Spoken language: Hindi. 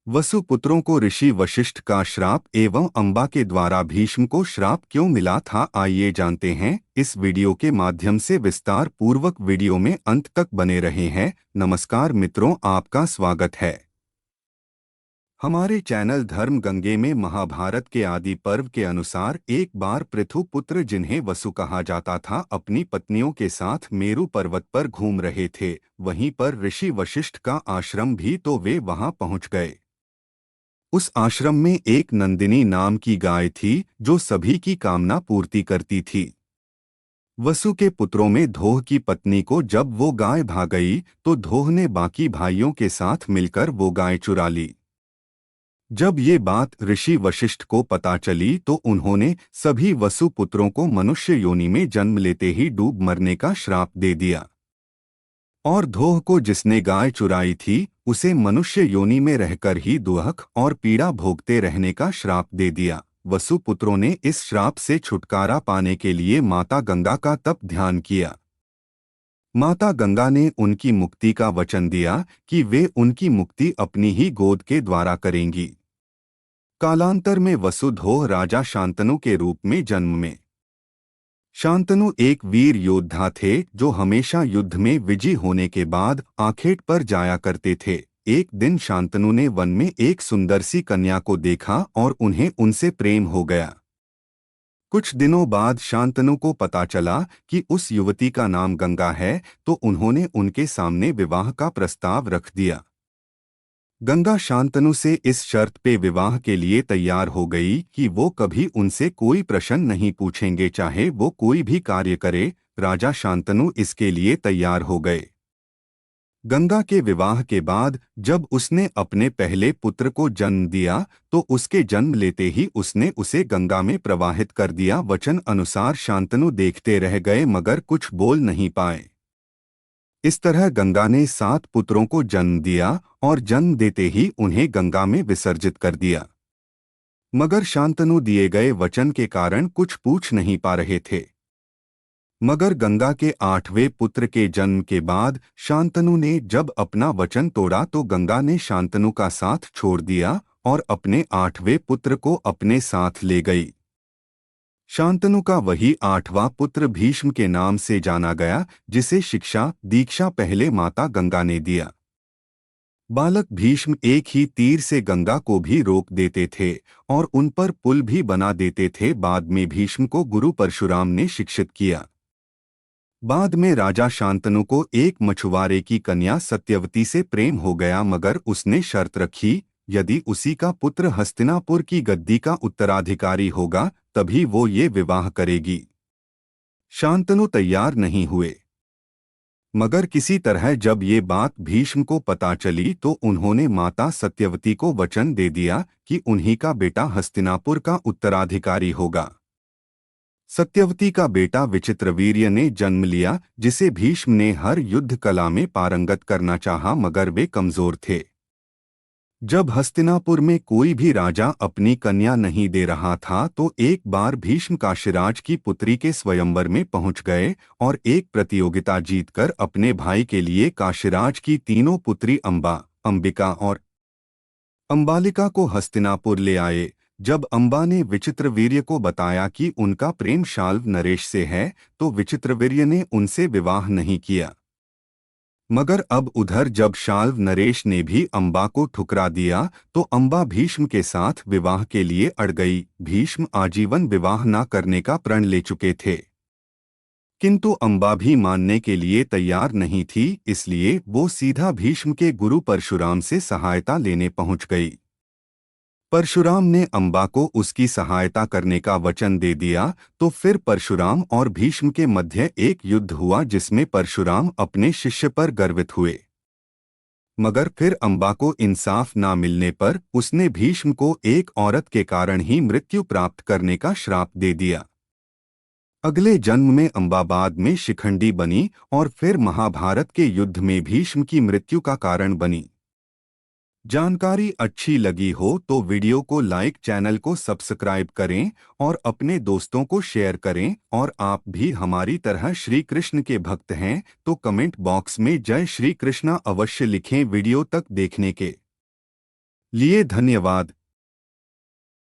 वसुपुत्रों को ऋषि वशिष्ठ का श्राप एवं अम्बा के द्वारा भीष्म को श्राप क्यों मिला था, आइए जानते हैं। इस वीडियो के माध्यम से विस्तार पूर्वक वीडियो में अंत तक बने रहे हैं। नमस्कार मित्रों, आपका स्वागत है हमारे चैनल धर्म गंगे में। महाभारत के आदि पर्व के अनुसार एक बार पृथु पुत्र, जिन्हें वसु कहा जाता था, अपनी पत्नियों के साथ मेरु पर्वत पर घूम रहे थे। वहीं पर ऋषि वशिष्ठ का आश्रम भी, तो वे वहां पहुंच गए। उस आश्रम में एक नंदिनी नाम की गाय थी जो सभी की कामना पूर्ति करती थी। वसु के पुत्रों में धोह की पत्नी को जब वो गाय भाग गई तो धोह ने बाकी भाइयों के साथ मिलकर वो गाय चुरा ली। जब ये बात ऋषि वशिष्ठ को पता चली तो उन्होंने सभी वसु पुत्रों को मनुष्य योनि में जन्म लेते ही डूब मरने का श्राप दे दिया। और धोह को, जिसने गाय चुराई थी, उसे मनुष्य योनि में रहकर ही दुख और पीड़ा भोगते रहने का श्राप दे दिया। वसु पुत्रों ने इस श्राप से छुटकारा पाने के लिए माता गंगा का तप ध्यान किया। माता गंगा ने उनकी मुक्ति का वचन दिया कि वे उनकी मुक्ति अपनी ही गोद के द्वारा करेंगी। कालांतर में वसु धोह राजा शांतनु के रूप में जन्म में। शांतनु एक वीर योद्धा थे जो हमेशा युद्ध में विजयी होने के बाद आखेट पर जाया करते थे। एक दिन शांतनु ने वन में एक सुंदर सी कन्या को देखा और उन्हें उनसे प्रेम हो गया। कुछ दिनों बाद शांतनु को पता चला कि उस युवती का नाम गंगा है, तो उन्होंने उनके सामने विवाह का प्रस्ताव रख दिया। गंगा शांतनु से इस शर्त पे विवाह के लिए तैयार हो गई कि वो कभी उनसे कोई प्रश्न नहीं पूछेंगे, चाहे वो कोई भी कार्य करे। राजा शांतनु इसके लिए तैयार हो गए। गंगा के विवाह के बाद जब उसने अपने पहले पुत्र को जन्म दिया तो उसके जन्म लेते ही उसने उसे गंगा में प्रवाहित कर दिया। वचन अनुसार शांतनु देखते रह गए मगर कुछ बोल नहीं पाए। इस तरह गंगा ने 7 पुत्रों को जन्म दिया और जन्म देते ही उन्हें गंगा में विसर्जित कर दिया। मगर शांतनु दिए गए वचन के कारण कुछ पूछ नहीं पा रहे थे। मगर गंगा के 8वें पुत्र के जन्म के बाद शांतनु ने जब अपना वचन तोड़ा तो गंगा ने शांतनु का साथ छोड़ दिया और अपने 8वें पुत्र को अपने साथ ले गई। शांतनु का वही 8वां पुत्र भीष्म के नाम से जाना गया, जिसे शिक्षा दीक्षा पहले माता गंगा ने दिया। बालक भीष्म एक ही तीर से गंगा को भी रोक देते थे और उन पर पुल भी बना देते थे। बाद में भीष्म को गुरु परशुराम ने शिक्षित किया। बाद में राजा शांतनु को एक मछुआरे की कन्या सत्यवती से प्रेम हो गया, मगर उसने शर्त रखी, यदि उसी का पुत्र हस्तिनापुर की गद्दी का उत्तराधिकारी होगा तभी वो ये विवाह करेगी। शांतनु तैयार नहीं हुए, मगर किसी तरह जब ये बात भीष्म को पता चली तो उन्होंने माता सत्यवती को वचन दे दिया कि उन्हीं का बेटा हस्तिनापुर का उत्तराधिकारी होगा। सत्यवती का बेटा विचित्रवीर्य ने जन्म लिया, जिसे भीष्म ने हर युद्ध कला में पारंगत करना चाहा, मगर वे कमजोर थे। जब हस्तिनापुर में कोई भी राजा अपनी कन्या नहीं दे रहा था तो एक बार भीष्म काशीराज की पुत्री के स्वयंवर में पहुंच गए और एक प्रतियोगिता जीतकर अपने भाई के लिए काशीराज की तीनों पुत्री अंबा, अंबिका और अंबालिका को हस्तिनापुर ले आए। जब अंबा ने विचित्रवीर्य को बताया कि उनका प्रेम शाल्व नरेश से है तो विचित्रवीर्य ने उनसे विवाह नहीं किया। मगर अब उधर जब शाल्व नरेश ने भी अंबा को ठुकरा दिया तो अंबा भीष्म के साथ विवाह के लिए अड़ गई। भीष्म आजीवन विवाह न करने का प्रण ले चुके थे, किंतु अंबा भी मानने के लिए तैयार नहीं थी, इसलिए वो सीधा भीष्म के गुरु परशुराम से सहायता लेने पहुंच गई। परशुराम ने अंबा को उसकी सहायता करने का वचन दे दिया तो फिर परशुराम और भीष्म के मध्य एक युद्ध हुआ, जिसमें परशुराम अपने शिष्य पर गर्वित हुए। मगर फिर अंबा को इंसाफ ना मिलने पर उसने भीष्म को एक औरत के कारण ही मृत्यु प्राप्त करने का श्राप दे दिया। अगले जन्म में अंबा बाद में शिखंडी बनी और फिर महाभारत के युद्ध में भीष्म की मृत्यु का कारण बनी। जानकारी अच्छी लगी हो तो वीडियो को लाइक, चैनल को सब्सक्राइब करें और अपने दोस्तों को शेयर करें। और आप भी हमारी तरह श्री कृष्ण के भक्त हैं तो कमेंट बॉक्स में जय श्री कृष्णा अवश्य लिखें। वीडियो तक देखने के लिए धन्यवाद।